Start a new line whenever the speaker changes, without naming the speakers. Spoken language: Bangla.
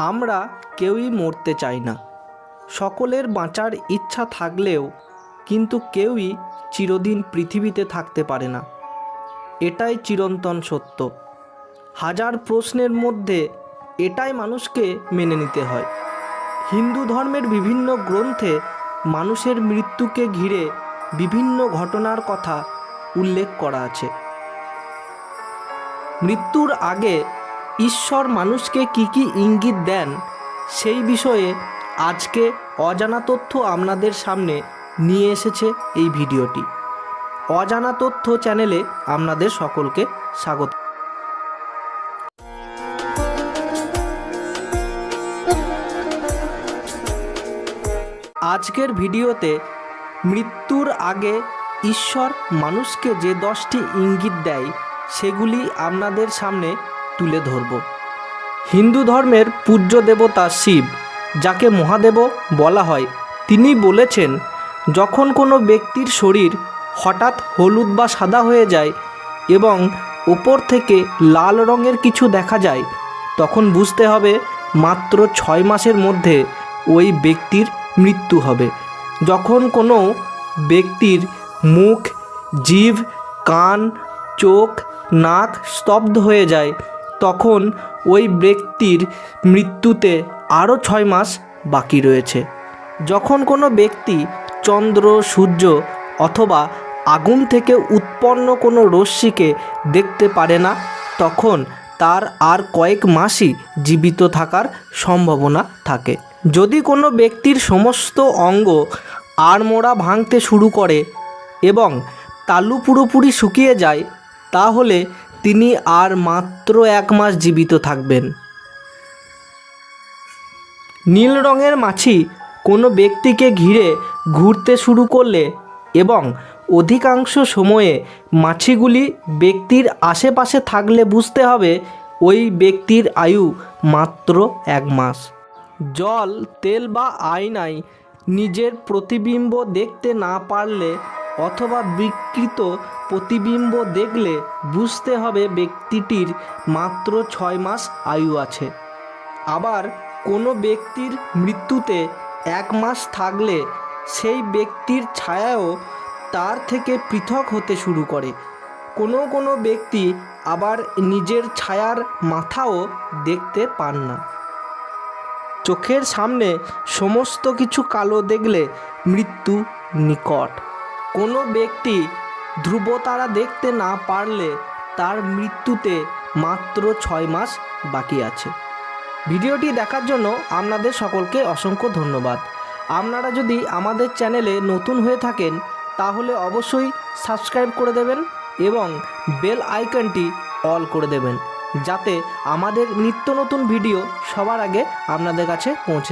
আমরা কেউই মরতে চাই না। সকলের বাঁচার ইচ্ছা থাকলেও কিন্তু কেউই চিরদিন পৃথিবীতে থাকতে পারে না। এটাই চিরন্তন সত্য। হাজার প্রশ্নের মধ্যে এটাই মানুষকে মেনে নিতে হয়। হিন্দু ধর্মের বিভিন্ন গ্রন্থে মানুষের মৃত্যুকে ঘিরে বিভিন্ন ঘটনার কথা উল্লেখ করা আছে। মৃত্যুর আগে ঈশ্বর মানুষকে কি কি ইঙ্গিত দেন সেই বিষয়ে আজকে অজানা তথ্য আপনাদের সামনে নিয়ে এসেছে এই ভিডিওটি। অজানা তথ্য চ্যানেলে আপনাদের সকলকে স্বাগত। আজকের ভিডিওতে মৃত্যুর আগে ঈশ্বর মানুষকে যে 10টি ইঙ্গিত দেয় সেগুলি আপনাদের সামনে তুলে ধরব। হিন্দু ধর্মের পূজ্য দেবতা শিব, যাকে মহাদেবও বলা হয়, তিনি বলেছেন, যখন কোনো ব্যক্তির শরীর হঠাৎ হলুদ বা সাদা হয়ে যায় এবং ওপর থেকে লাল রঙের কিছু দেখা যায়, তখন বুঝতে হবে মাত্র 6 মাসের মধ্যে ওই ব্যক্তির মৃত্যু হবে। যখন কোনো ব্যক্তির মুখ, জিভ, কান, চোখ, নাক স্তব্ধ হয়ে যায়, তখন ওই ব্যক্তির মৃত্যুতে আরও 6 মাস বাকি রয়েছে। যখন কোনো ব্যক্তি চন্দ্র, সূর্য অথবা আগুন থেকে উৎপন্ন কোনো রশ্মিকে দেখতে পারে না, তখন তার আর কয়েক মাসই জীবিত থাকার সম্ভাবনা থাকে। যদি কোনো ব্যক্তির সমস্ত অঙ্গ আড়মোড়া ভাঙতে শুরু করে এবং তালু পুরোপুরি শুকিয়ে যায়, তাহলে তিনি আর মাত্র 1 মাস জীবিত থাকবেন। নীল রঙের মাছি কোনো ব্যক্তিকে ঘিরে ঘুরতে শুরু করলে এবং অধিকাংশ সময়ে মাছিগুলি ব্যক্তির আশেপাশে থাকলে বুঝতে হবে ওই ব্যক্তির আয়ু মাত্র 1 মাস। জল, তেল বা আয়নায় নিজের প্রতিবিম্ব দেখতে না পারলে অথবা বিকৃত প্রতিবিম্ব দেখলে বুঝতে হবে ব্যক্তিটির মাত্র 6 মাস আয়ু আছে। আবার কোনো ব্যক্তির মৃত্যুতে 1 মাস থাকলে সেই ব্যক্তির ছায়াও তার থেকে পৃথক হতে শুরু করে। কোনো ব্যক্তি আবার নিজের ছায়ার মাথাও দেখতে পান না। চোখের সামনে সমস্ত কিছু কালো দেখলে মৃত্যু নিকট। কোনো ব্যক্তি ধ্রুবতারা দেখতে না পারলে তার মৃত্যুতে মাত্র 6 মাস বাকি আছে। ভিডিওটি দেখার জন্য আপনাদের সকলকে অসংখ্য ধন্যবাদ। আপনারা যদি আমাদের চ্যানেলে নতুন হয়ে থাকেন তাহলে অবশ্যই সাবস্ক্রাইব করে দেবেন এবং বেল আইকনটি অল করে দেবেন, যাতে আমাদের নিত্য নতুন ভিডিও সবার আগে আপনাদের কাছে পৌঁছে।